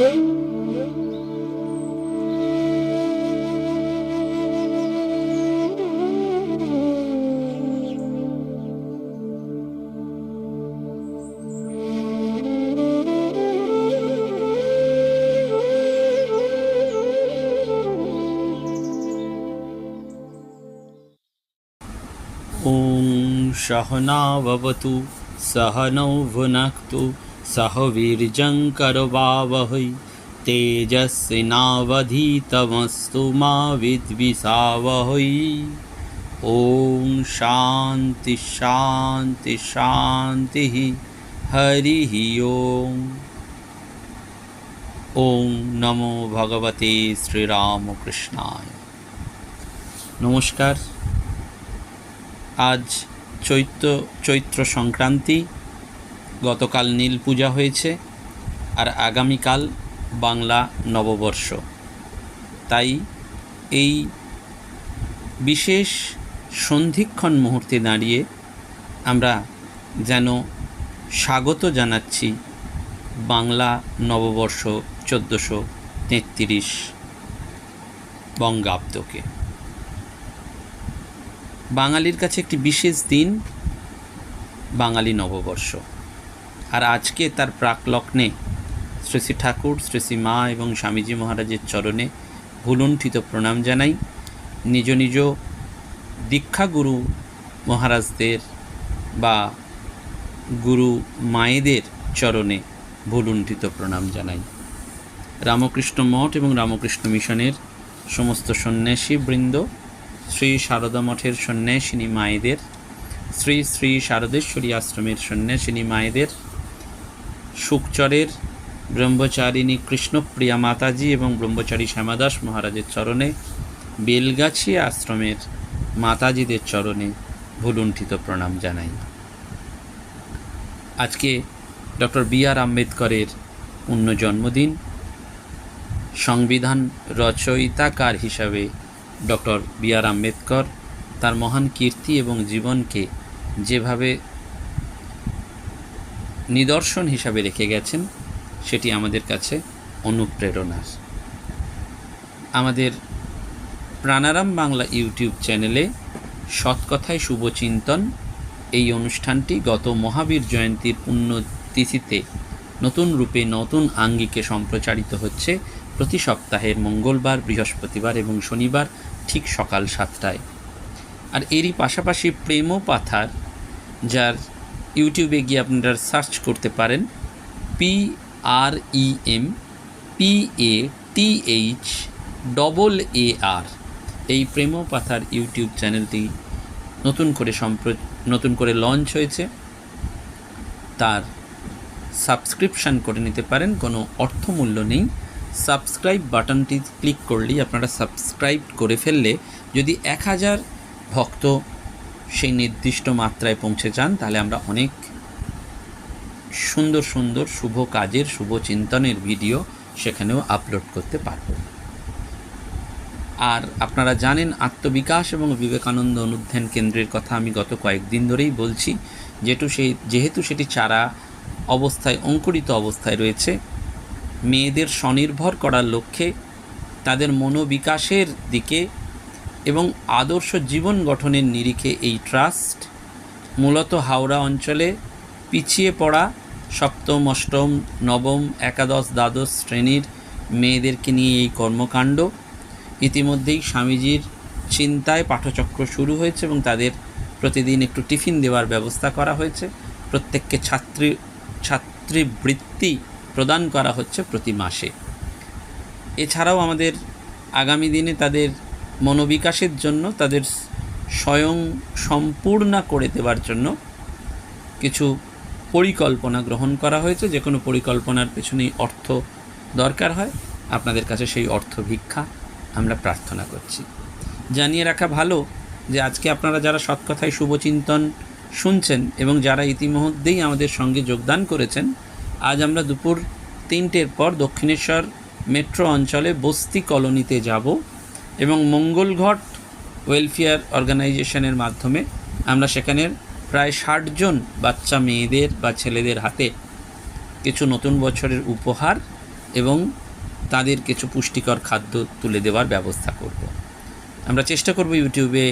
ॐ सहनाववतु सहनौ भुनक्तु सह वीर्यं करवावहै तेजस्विनावधीतमस्तु मा विद्विषावहै। ॐ शान्ति शान्ति शान्तिः। हरिः ॐ नमो भगवते श्रीरामकृष्णाय। नमस्कार। आज চৈত্র সংক্রান্তি। গতকাল নীল পূজা হয়েছে আর আগামীকাল বাংলা নববর্ষ। তাই এই বিশেষ সন্ধিক্ষণ মুহূর্তে দাঁড়িয়ে আমরা যেন স্বাগত জানাচ্ছি বাংলা নববর্ষ 1433 বঙ্গাব্দকে। বাঙালির কাছে একটি বিশেষ দিন বাঙালি নববর্ষ। আর আজকে তার প্রাকলগ্নে শ্রী শ্রী ঠাকুর, শ্রী শ্রী মা এবং স্বামীজি মহারাজের চরণে ভুলুণ্ঠিত প্রণাম জানাই। নিজ নিজ দীক্ষাগুরু মহারাজদের বা গুরু মায়েদের চরণে ভুলুণ্ঠিত প্রণাম জানাই। রামকৃষ্ণ মঠ এবং রামকৃষ্ণ মিশনের সমস্ত সন্ন্যাসী বৃন্দ, শ্রী শারদা মঠের সন্ন্যাসিনী মায়েদের, শ্রী শ্রী শারদেশ্বরী আশ্রমের সন্ন্যাসিনী মায়েদের, শুকচরের ব্রহ্মচারিণী কৃষ্ণপ্রিয়া মাতাজি এবং ব্রহ্মচারী শ্যামাদাস মহারাজের চরণে, বেলগাছি আশ্রমের মাতাজিদের চরণে ভুলুণ্ঠিত প্রণাম জানাই। আজকে ডক্টর বি.আর. আম্বেদকরের পূর্ণ জন্মদিন। সংবিধান রচয়িতাকার হিসাবে ডক্টর বি.আর. আম্বেদকর তার মহান কীর্তি এবং জীবনকে যেভাবে নিদর্শন হিসাবে রেখে গেছেন সেটি আমাদের কাছে অনুপ্রেরণার। আমাদের প্রাণারাম বাংলা ইউটিউব চ্যানেলে সৎকথায় শুভচিন্তন এই অনুষ্ঠানটি গত মহাবীর জয়ন্তীর পুণ্যতিথিতে নতুন রূপে নতুন আঙ্গিকে সম্প্রচারিত হচ্ছে প্রতি সপ্তাহের মঙ্গলবার, বৃহস্পতিবার এবং শনিবার ঠিক সকাল 7টায়। আর এরই পাশাপাশি প্রেম পাথার, যার ইউটিউবে গিয়ে আপনারা সার্চ করতে পারেন PREMPATHAR, এই প্রেম পাথার ইউটিউব চ্যানেলটি নতুন করে লঞ্চ হয়েছে। তার সাবস্ক্রিপশান করে নিতে পারেন, কোনো অর্থমূল্য নেই। সাবস্ক্রাইব বাটনটি ক্লিক করলেই আপনারা সাবস্ক্রাইব করে ফেললে যদি 1000 ভক্ত সেই নির্দিষ্ট মাত্রায় পৌঁছে যান, তাহলে আমরা অনেক সুন্দর সুন্দর শুভ কাজের, শুভ চিন্তনের ভিডিও সেখানেও আপলোড করতে পারব। আর আপনারা জানেন আত্মবিকাশ এবং বিবেকানন্দ অনুধ্যান কেন্দ্রের কথা আমি গত কয়েকদিন ধরেই বলছি, যেহেতু সেটি চারা অবস্থায়, অঙ্কুরিত অবস্থায় রয়েছে। মেয়েদের স্বনির্ভর করার লক্ষ্যে, তাদের মনোবিকাশের দিকে এবং আদর্শ জীবন গঠনের নিরিখে এই ট্রাস্ট মূলত হাওড়া অঞ্চলে পিছিয়ে পড়া সপ্তম, অষ্টম, নবম, একাদশ, দ্বাদশ শ্রেণীর মেয়েদেরকে নিয়ে এই কর্মকাণ্ড। ইতিমধ্যেই স্বামীজির চিন্তায় পাঠচক্র শুরু হয়েছে এবং তাদের প্রতিদিন একটু টিফিন দেওয়ার ব্যবস্থা করা হয়েছে। প্রত্যেককে ছাত্রীবৃত্তি প্রদান করা হচ্ছে প্রতি মাসে। এছাড়াও আমাদের আগামী দিনে তাদের মনোবিকাশের জন্য, তাদের স্বয়ং সম্পূর্ণ করে দেওয়ার জন্য কিছু পরিকল্পনা গ্রহণ করা হয়েছে। যে কোনো পরিকল্পনার পেছনেই অর্থ দরকার হয়। আপনাদের কাছে সেই অর্থ ভিক্ষা আমরা প্রার্থনা করছি। জানিয়ে রাখা ভালো যে আজকে আপনারা যারা সৎকথায় শুভচিন্তন শুনছেন এবং যারা ইতিমধ্যেই আমাদের সঙ্গে যোগদান করেছেন, আজ আমরা দুপুর 3টের পর দক্ষিণেশ্বর মেট্রো অঞ্চলে বস্তি কলোনিতে যাব এবং মঙ্গলঘট ওয়েলফেয়ার অর্গানাইজেশনের মাধ্যমে আমরা সেখানের প্রায় 60 জন বাচ্চা মেয়েদের বা ছেলেদের হাতে কিছু নতুন বছরের উপহার এবং তাদের কিছু পুষ্টিকর খাদ্য তুলে দেওয়ার ব্যবস্থা করব। আমরা চেষ্টা করব ইউটিউবে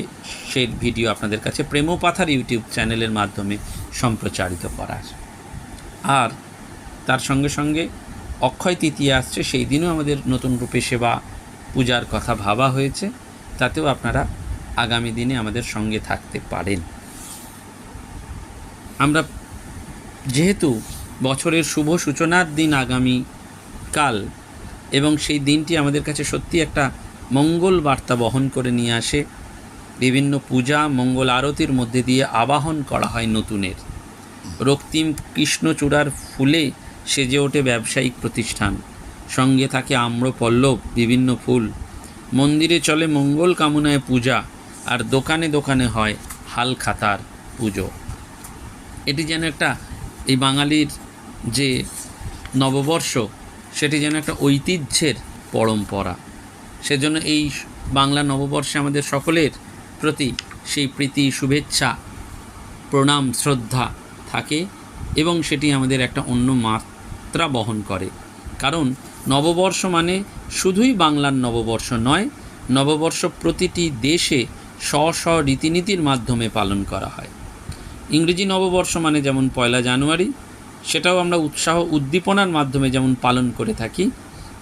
সেই ভিডিও আপনাদের কাছে প্রেমপাথার ইউটিউব চ্যানেলের মাধ্যমে সম্প্রচারিত করার। আর তার সঙ্গে সঙ্গে অক্ষয় তৃতীয়া আসছে, সেই দিনও আমাদের নতুন রূপে সেবা পূজার কথা ভাবা হয়েছে, তাতেও আপনারা আগামী দিনে আমাদের সঙ্গে থাকতে পারেন। আমরা যেহেতু বছরের শুভ সূচনার দিন আগামী কাল, এবং সেই দিনটি আমাদের কাছে সত্যি একটা মঙ্গল বার্তা বহন করে নিয়ে আসে। বিভিন্ন পূজা মঙ্গল আরতির মধ্যে দিয়ে আবাহন করা হয় নতুনের। রক্তিম কৃষ্ণচূড়ার ফুলে সেজে ওঠে ব্যবসায়িক প্রতিষ্ঠান, সঙ্গে থাকে আম্রপল্লব বিভিন্ন ফুল। মন্দিরে চলে মঙ্গল কামনায় পূজা, আর দোকানে দোকানে হয় হালখাতার পুজো। এটি যেন একটা এই বাঙালির যে নববর্ষ, সেটি যেন একটা ঐতিহ্যের পরম্পরা। সেজন্য এই বাংলা নববর্ষে আমাদের সকলের প্রতি সেই প্রীতি, শুভেচ্ছা, প্রণাম, শ্রদ্ধা থাকে, এবং সেটি আমাদের একটা অন্য মাত্রা বহন করে। কারণ নববর্ষ মানে শুধুই বাংলার নববর্ষ নয়, নববর্ষ প্রতিটি দেশে স্ব স্ব রীতিনীতির মাধ্যমে পালন করা হয়। ইংরেজি নববর্ষ মানে যেমন 1 জানুয়ারি, সেটাও আমরা উৎসাহ উদ্দীপনার মাধ্যমে যেমন পালন করে থাকি,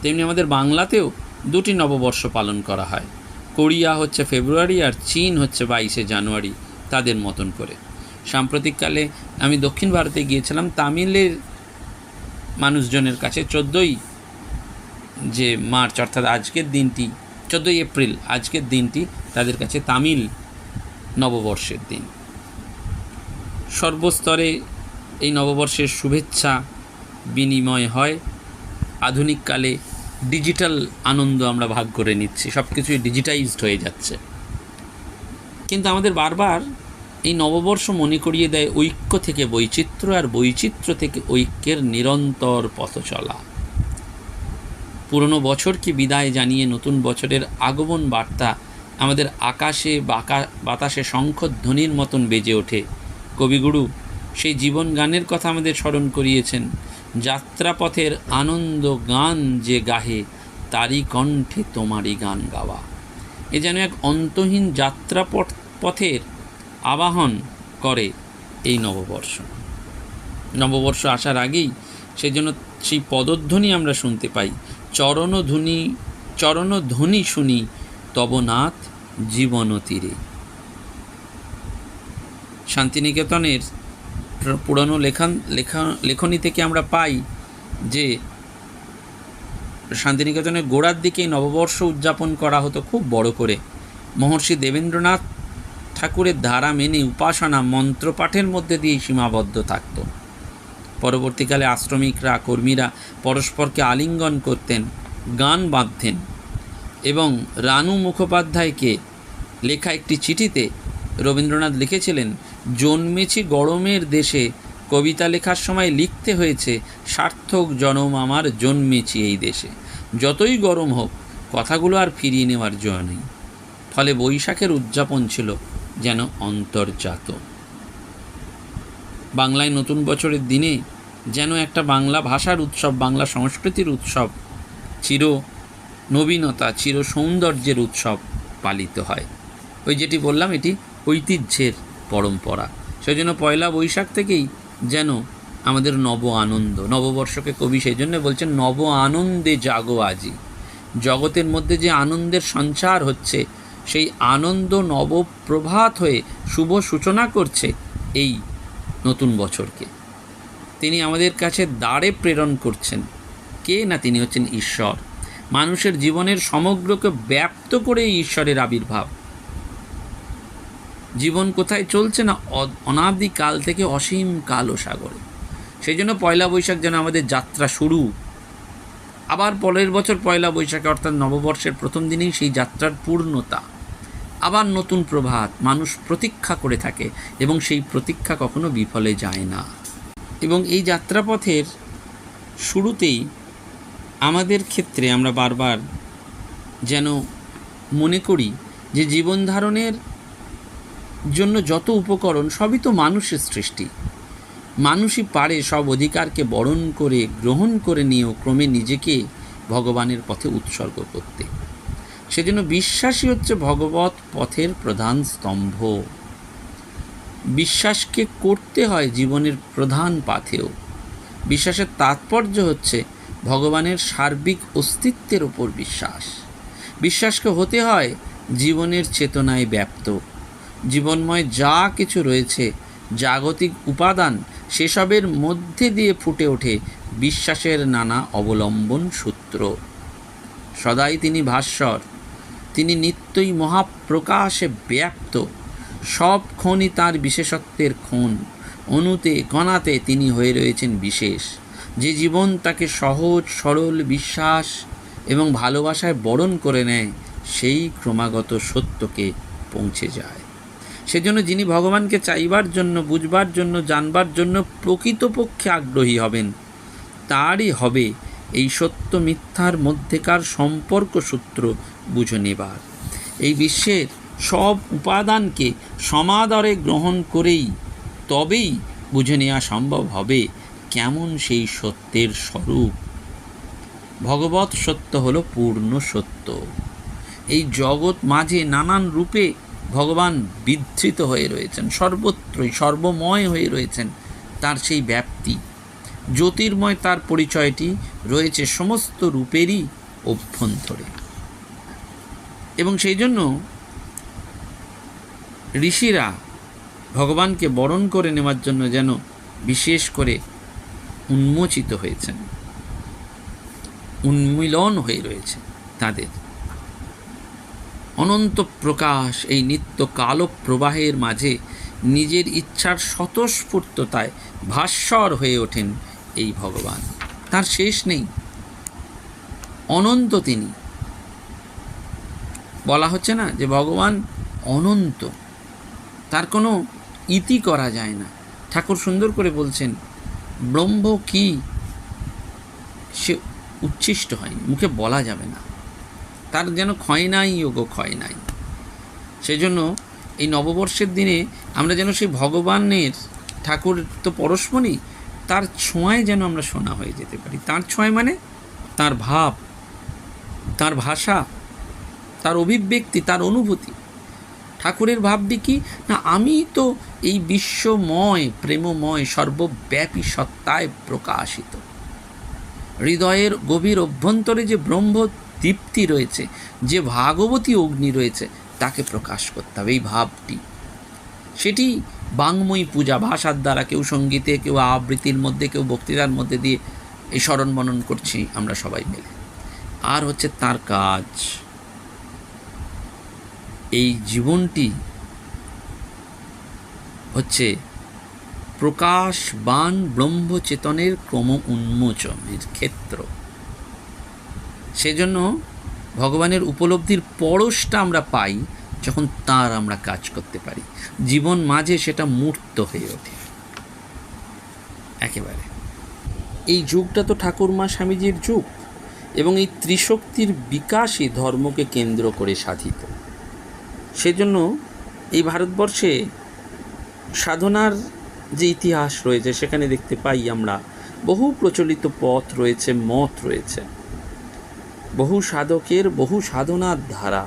তেমনি আমাদের বাংলাতেও 2টি নববর্ষ পালন করা হয়। কোরিয়া হচ্ছে ফেব্রুয়ারি, আর চীন হচ্ছে 22 জানুয়ারি, তাদের মতন করে। সাম্প্রতিককালে আমি দক্ষিণ ভারতে গিয়েছিলাম, তামিলের মানুষজনের কাছে 14ই যে মার্চ অর্থাৎ আজকের দিনটি, 14ই এপ্রিল আজকের দিনটি তাদের কাছে তামিল নববর্ষের দিন। সর্বস্তরে এই নববর্ষের শুভেচ্ছা বিনিময় হয়। আধুনিককালে ডিজিটাল আনন্দ আমরা ভাগ করে নিচ্ছি, সব কিছুই ডিজিটাইজড হয়ে যাচ্ছে, কিন্তু আমাদের বারবার এই নববর্ষ মনে করিয়ে দেয় ঐক্য থেকে বৈচিত্র্য, আর বৈচিত্র্য থেকে ঐক্যের নিরন্তর পথ চলা। পুরনো বছরকে বিদায় জানিয়ে নতুন বছরের আগমন বার্তা আমাদের আকাশে বাতাসে শঙ্খধ্বনির মতন বেজে ওঠে। কবিগুরু সেই জীবন গানের কথা আমাদের স্মরণ করিয়েছেন। যাত্রাপথের আনন্দ গান যে গাহে, তারই কণ্ঠে তোমারই গান গাওয়া। এ যেন এক অন্তহীন পথের আবাহন করে এই নববর্ষ। নববর্ষ আসার আগেই সেজন্য সেই পদধ্বনি আমরা শুনতে পাই, চরণধ্বনি শুনি তবনাথ জীবন তীরে। শান্তিনিকেতনের পুরানো লেখনী থেকে আমরা পাই যে শান্তিনিকেতনের গোড়ার দিকেই নববর্ষ উদযাপন করা হতো খুব বড় করে। মহর্ষি দেবেন্দ্রনাথ ঠাকুরের ধারা মেনে উপাসনা মন্ত্রপাঠের মধ্যে দিয়েই সীমাবদ্ধ থাকত। পরবর্তীকালে আশ্রমিকরা, কর্মীরা পরস্পরকে আলিঙ্গন করতেন, গান বাঁধতেন, এবং রানু মুখোপাধ্যায়কে লেখা একটি চিঠিতে রবীন্দ্রনাথ লিখেছিলেন, জন্মেছি গরমের দেশে, কবিতা লেখার সময় লিখতে হয়েছে, সার্থক জনম আমার জন্মেছি এই দেশে। যতই গরম হোক, কথাগুলো আর ফিরিয়ে নেওয়ার জয় নেই। ফলে বৈশাখের উদযাপন ছিল যেন অন্তর্জাত। বাংলায় নতুন বছরের দিনে যেন একটা বাংলা ভাষার উৎসব, বাংলা সংস্কৃতির উৎসব, চির নবীনতা, চির সৌন্দর্যের উৎসব পালিত হয়। ওই যেটি বললাম, এটি ঐতিহ্যের পরম্পরা। সেই জন্য 1 বৈশাখ থেকেই যেন আমাদের নব আনন্দ। নববর্ষকে কবি সেই জন্য বলছেন, নব আনন্দে জাগো আজি। জগতের মধ্যে যে আনন্দের সঞ্চার হচ্ছে, সেই আনন্দ নবপ্রভাত হয়ে শুভ সূচনা করছে এই নতুন বছরকে। তিনি আমাদের কাছে দ্বারে প্রেরণ করছেন। কে না, তিনি হচ্ছেন ঈশ্বর। মানুষের জীবনের সমগ্রকে ব্যাপ্ত করে এই ঈশ্বরের আবির্ভাব। জীবন কোথায় চলছে না, অনাদিকাল থেকে অসীম কাল ও সাগরে। সেই জন্য 1 বৈশাখ যেন আমাদের যাত্রা শুরু। আবার পরের বছর 1 বৈশাখে অর্থাৎ নববর্ষের প্রথম দিনেই সেই যাত্রার পূর্ণতা। আবার নতুন প্রভাত। মানুষ প্রতীক্ষা করে থাকে, এবং সেই প্রতীক্ষা কখনো বিফলে যায় না। এবং এই যাত্রাপথের শুরুতেই আমাদের ক্ষেত্রে আমরা বারবার যেন মনে করি যে জীবন ধারণের জন্য যত উপকরণ, সবই তো মানুষের সৃষ্টি। মানুষই পারে সব অধিকারকে বরণ করে গ্রহণ করে নিয়েও ক্রমে নিজেকে ভগবানের পথে উৎসর্গ করতে। সেজন্য বিশ্বাসই হচ্ছে ভগবৎ পথের প্রধান স্তম্ভ। বিশ্বাসকে করতে হয় জীবনের প্রধান পাথেয়। বিশ্বাসের তাৎপর্য হচ্ছে ভগবানের সার্বিক অস্তিত্বের ওপর বিশ্বাস। বিশ্বাসকে হতে হয় জীবনের চেতনায় ব্যাপ্ত। জীবনময় যা কিছু রয়েছে জাগতিক উপাদান, সেসবের মধ্যে দিয়ে ফুটে ওঠে বিশ্বাসের নানা অবলম্বন সূত্র। সদাই তিনি ভাস্বর, তিনি নিত্যই মহাপ্রকাশে ব্যাপ্ত। সব ক্ষণই তাঁর বিশেষত্বের ক্ষণ, অণুতে কণাতে তিনি হয়ে রয়েছেন বিশেষ। যে জীবন তাকে সহজ সরল বিশ্বাস এবং ভালোবাসায় বরণ করে নেয়, সেই ক্রমাগত সত্যকে পৌঁছে যায়। সেজন্য যিনি ভগবানকে চাইবার জন্য, বুঝবার জন্য, জানবার জন্য প্রকৃতপক্ষে আগ্রহী হবেন, তারই হবে এই সত্য মিথ্যার মধ্যেকার সম্পর্ক সূত্র বুঝে নেবার। এই বিশ্বের সব উপাদানকে সমাদরে গ্রহণ করেই তবেই বুঝে নেওয়া সম্ভব হবে কেমন সেই সত্যের স্বরূপ। ভগবৎ সত্য হলো পূর্ণ সত্য। এই জগৎ মাঝে নানান রূপে ভগবান বিধৃত হয়ে রয়েছেন, সর্বত্রই সর্বময় হয়ে রয়েছেন। তার সেই ব্যাপ্তি জ্যোতির্ময়, তার পরিচয়টি রয়েছে সমস্ত রূপেরই অভ্যন্তরে। এবং সেই জন্য ঋষিরা ভগবানকে বরণ করে নেওয়ার জন্য যেন বিশেষ করে উন্মোচিত হয়েছেন, উন্মিলন হয়ে রয়েছে তাদের। অনন্ত প্রকাশ এই নিত্য কাল প্রবাহের মাঝে নিজের ইচ্ছার স্বতঃস্ফূর্ততায় ভাস্বর হয়ে ওঠেন এই ভগবান। তার শেষ নেই, অনন্ত তিনি। বলা হচ্ছে না যে ভগবান অনন্ত, তার কোনো ইতি করা যায় না। ঠাকুর সুন্দর করে বলছেন, ব্রহ্ম কি সে উচ্ছিষ্ট হয়নি, মুখে বলা যাবে না, তার যেন ক্ষয় নাই, যোগ ক্ষয় নাই। সেজন্য এই নববর্ষের দিনে আমরা যেন সেই ভগবানের, ঠাকুর তো পরশমণি, তার ছোঁয়ায় যেন আমরা সোনা হয়ে যেতে পারি। তার ছোঁয়ায় মানে তার ভাব, তার ভাষা, তার অভিব্যক্তি, তার অনুভূতি। ঠাকুরের ভাবটি কি না, আমি তো এই বিশ্বময়, প্রেমময়, সর্বব্যাপী সত্তায় প্রকাশিত। হৃদয়ের গভীর অভ্যন্তরে যে ব্রহ্ম দীপ্তি রয়েছে, যে ভাগবতী অগ্নি রয়েছে, তাকে প্রকাশ করতে হবে এই ভাবটি। সেটি বাংময়ী পূজা, ভাষার দ্বারা, কেউ সঙ্গীতে, কেউ আবৃত্তির মধ্যে, কেউ বক্তৃতার মধ্যে দিয়ে এই স্মরণ মনন করছি আমরা সবাই মিলে। আর হচ্ছে তার কাজ, এই জীবনটি হচ্ছে প্রকাশবান ব্রহ্মচেতনের ক্রম উন্মোচনের ক্ষেত্র। সেজন্য ভগবানের উপলব্ধির পরশটা আমরা পাই যখন তার আমরা কাজ করতে পারি। জীবন মাঝে সেটা মূর্ত হয়ে ওঠে একেবারে। এই যুগটা তো ঠাকুরমা স্বামীজির যুগ, এবং এই ত্রিশক্তির বিকাশই ধর্মকে কেন্দ্র করে সাধিত। সেজন্য এই ভারতবর্ষে সাধনার যে ইতিহাস রয়েছে, সেখানে দেখতে পাই আমরা বহু প্রচলিত পথ রয়েছে, মত রয়েছে, বহু সাধকের বহু সাধনার ধারা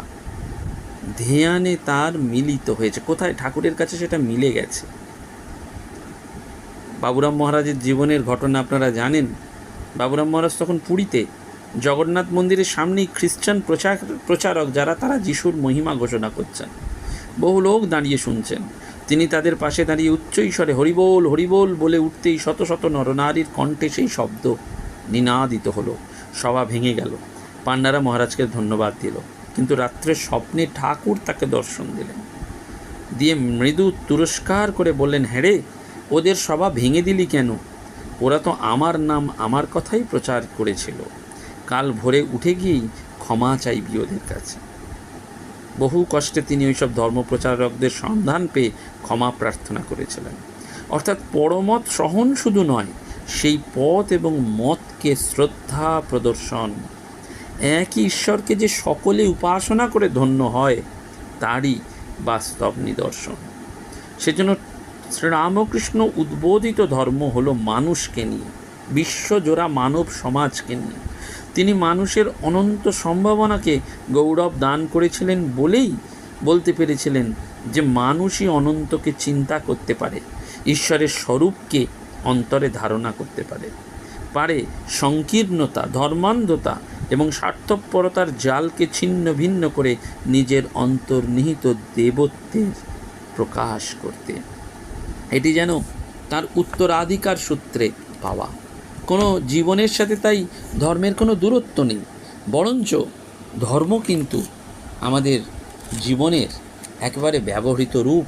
ধ্যানে তার মিলিত হয়েছে। কোথায়? ঠাকুরের কাছে সেটা মিলে গেছে। বাবুরাম মহারাজের জীবনের ঘটনা আপনারা জানেন। বাবুরাম মহারাজ তখন পুরীতে জগন্নাথ মন্দিরের সামনেই খ্রিস্টান প্রচারক যারা, তারা যিশুর মহিমা ঘোষণা করছেন। বহু লোক দাঁড়িয়ে শুনছেন। তিনি তাদের পাশে দাঁড়িয়ে উচ্চ ঈশ্বরে হরিবোল হরিবোল বলে উঠতেই শত শত নরনারীর কণ্ঠে সেই শব্দ নিনাদিত হলো। সভা ভেঙে গেল। পাণ্ডারা মহারাজকে ধন্যবাদ দিল, কিন্তু রাত্রে স্বপ্নে ঠাকুর তাকে দর্শন দিলেন, দিয়ে মৃদু তুরস্কার করে বললেন, হ্যাঁ রে, ওদের সভা ভেঙে দিলি কেন? ওরা তো আমার নাম, আমার কথাই প্রচার করেছিল। কাল ভোরে উঠে গিয়েই ক্ষমা চাইবি ওদের কাছে। বহু কষ্টে তিনি ওইসব ধর্মপ্রচারকদের সন্ধান পেয়ে ক্ষমা প্রার্থনা করেছিলেন। অর্থাৎ পরমত সহন শুধু নয়, সেই পথ এবং মতকে শ্রদ্ধা প্রদর্শন, একই ঈশ্বরকে যে সকলে উপাসনা করে ধন্য হয়, তারই বাস্তব নিদর্শন। সেজন্য শ্রীরামকৃষ্ণ উদ্বোধিত ধর্ম হলো মানুষকে নিয়ে, বিশ্বজোড়া মানব সমাজকে নিয়ে। তিনি মানুষের অনন্ত সম্ভাবনাকে গৌরব দান করেছিলেন বলেই বলতে পেরেছিলেন যে মানুষই অনন্তকে চিন্তা করতে পারে, ঈশ্বরের স্বরূপকে অন্তরে ধারণা করতে পারে সংকীর্ণতা, ধর্মান্ধতা এবং স্বার্থপরতার জালকে ছিন্ন ভিন্ন করে নিজের অন্তর্নিহিত দেবত্বের প্রকাশ করতে। এটি যেন তার উত্তরাধিকার সূত্রে পাওয়া। কোনো জীবনের সাথে তাই ধর্মের কোনো দূরত্ব নেই, বরঞ্চ ধর্ম কিন্তু আমাদের জীবনের একেবারে ব্যবহৃত রূপ।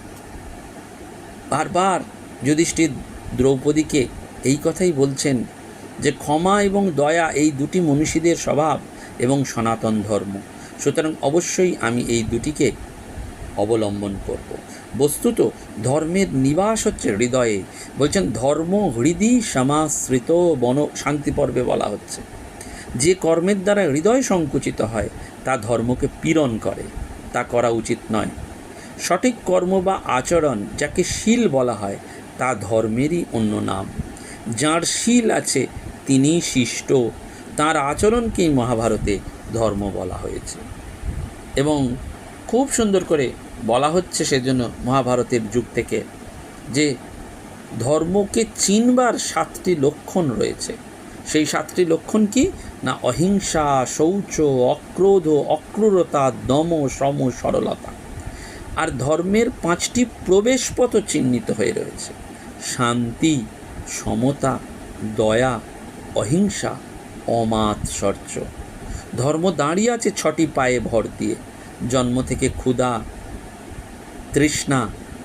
বারবার যুধিষ্ঠির দ্রৌপদীকে এই কথাই বলছেন যে ক্ষমা এবং দয়া এই দুটি মনীষীদের স্বভাব এবং সনাতন ধর্ম, সুতরাং অবশ্যই আমি এই দুটিকে অবলম্বন করব। বস্তুত ধর্মের নিবাস হচ্ছে হৃদয়ে। বলছেন ধর্ম হৃদি সমাশ্রিত বন, শান্তি পর্বে বলা হচ্ছে যে কর্মের দ্বারা হৃদয় সংকুচিত হয় তা ধর্মকে পীড়ন করে, তা করা উচিত নয়। সঠিক কর্ম বা আচরণ যাকে শীল বলা হয় তা ধর্মেরই অন্য নাম। যার শীল আছে তিনি শিষ্ট, তার আচরণকেই মহাভারতে ধর্ম বলা হয়েছে এবং খুব সুন্দর করে বলা হচ্ছে সেজন্য মহাভারতের যুগ থেকে যে ধর্মকে চিনবার 7টি লক্ষণ রয়েছে। সেই 7টি লক্ষণ কি না অহিংসা, শৌচ, অক্রোধ, অক্রূরতা, দম, শ্রম, সরলতা। আর ধর্মের 5টি প্রবেশপথ চিহ্নিত হয়ে রয়েছে: শান্তি, সমতা, দয়া, অহিংসা, অমাৎসর্য। ধর্ম দাঁড়িয়ে আছে 6টি পায়ে ভর দিয়ে। জন্ম থেকে ক্ষুধা, তৃষ্ণা,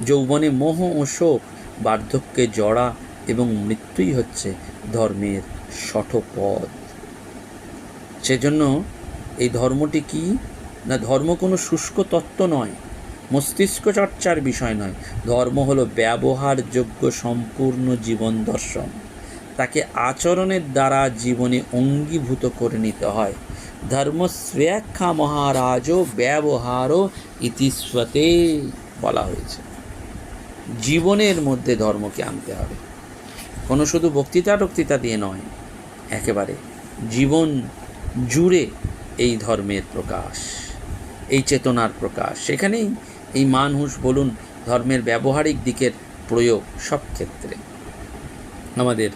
যৌবনে মোহ ও শোক, বার্ধক্যে জড়া এবং মৃত্যুই হচ্ছে ধর্মের শঠপথ। সেজন্য এই ধর্মটি কি না, ধর্ম কোনো শুষ্ক তত্ত্ব নয়, মস্তিষ্ক চর্চার বিষয় নয়। ধর্ম হলো ব্যবহারযোগ্য সম্পূর্ণ জীবন দর্শন। তাকে আচরণের দ্বারা জীবনে অঙ্গীভূত করে নিতে হয়। ধর্ম স্ব্যাখ্যা মহারাজ ব্যবহার ইতিস্বতে বলা হয়েছে। জীবনের মধ্যে ধর্মকে আনতে হবে, কোনো শুধু বক্তৃতা দিয়ে নয়, একেবারে জীবন জুড়ে এই ধর্মের প্রকাশ, এই চেতনার প্রকাশ। সেখানেই এই মানুষ বলুন, ধর্মের ব্যবহারিক দিকের প্রয়োগ সব ক্ষেত্রে আমাদের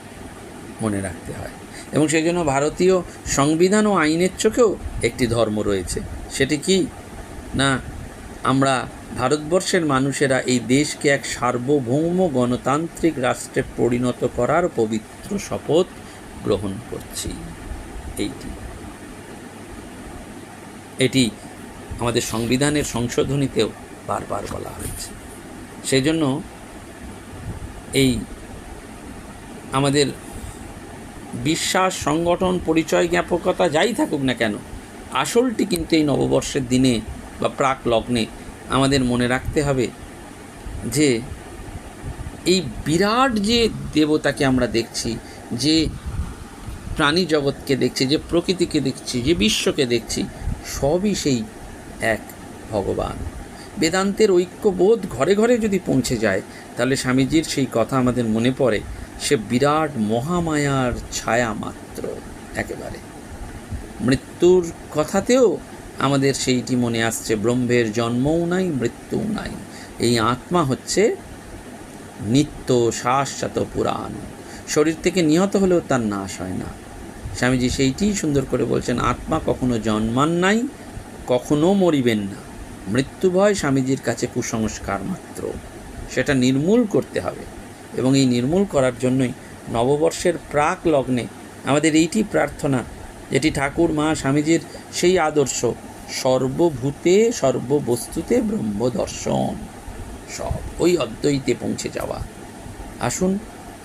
মনে রাখতে হয়। এবং সেই জন্য ভারতীয় সংবিধান ও আইনের চোখেও একটি ধর্ম রয়েছে। সেটি কি না, আমরা ভারতবর্ষের মানুষেরা এই দেশকে এক সার্বভৌম গণতান্ত্রিক রাষ্ট্রে পরিণত করার পবিত্র শপথ গ্রহণ করছি। এটি আমাদের সংবিধানের সংশোধনীতেও বারবার বলা হয়েছে। সেই জন্য এই আমাদের বিশ্বাস, সংগঠন, পরিচয় জ্ঞাপকতা যাই থাকুক না কেন, আসলটি কিন্তু এই নববর্ষের দিনে বা প্রাক লগ্নে আমাদের মনে রাখতে হবে যে এই বিরাট যে দেবতাকে আমরা দেখছি, যে প্রাণী জগৎকে দেখছি, যে প্রকৃতিকে দেখছি, যে বিশ্বকে দেখছি, সবই সেই এক ভগবান। বেদান্তের ঐক্যবোধ ঘরে ঘরে যদি পৌঁছে যায়, তাহলে স্বামীজির সেই কথা আমাদের মনে পড়ে, সে বিরাট মহামায়ার ছায়া মাত্র। একেবারে মৃত্যুর কথাতেও আমাদের সেইটি মনে আসছে, ব্রহ্মের জন্মও নাই, মৃত্যুও নাই। এই আত্মা হচ্ছে নিত্য শাশ্বত পুরাণ। শরীর থেকে নিহত হলেও তার নাশ হয় না। স্বামীজি সেইটিই সুন্দর করে বলছেন, আত্মা কখনো জন্মান নাই, কখনো মরিবেন না। মৃত্যু ভয় স্বামীজির কাছে কুসংস্কার মাত্র, সেটা নির্মূল করতে হবে। এবং এই নির্মূল করার জন্যই নববর্ষের প্রাক লগ্নে আমাদের এইটি প্রার্থনা, যেটি ঠাকুর মা স্বামীজির সেই আদর্শ, সর্বভূতে সর্ববস্তুতে ব্রহ্মদর্শন, সব ওই অদ্বৈতে পৌঁছে যাওয়া। আসুন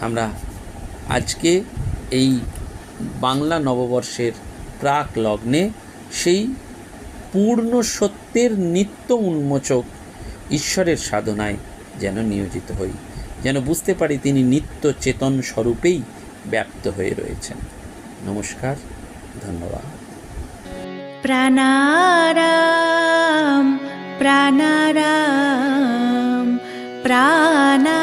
আমরা আজকে এই বাংলা নববর্ষের প্রাক লগ্নে সেই পূর্ণ সত্যের নিত্য উন্মোচক ঈশ্বরের সাধনায় যেন নিয়োজিত হই, যেন বুঝতে পারি তিনি নিত্য চেতন স্বরূপেই ব্যাপ্ত হয়ে রয়েছেন। নমস্কার, ধন্যবাদ। প্রাণারাম প্রাণারাম প্রাণা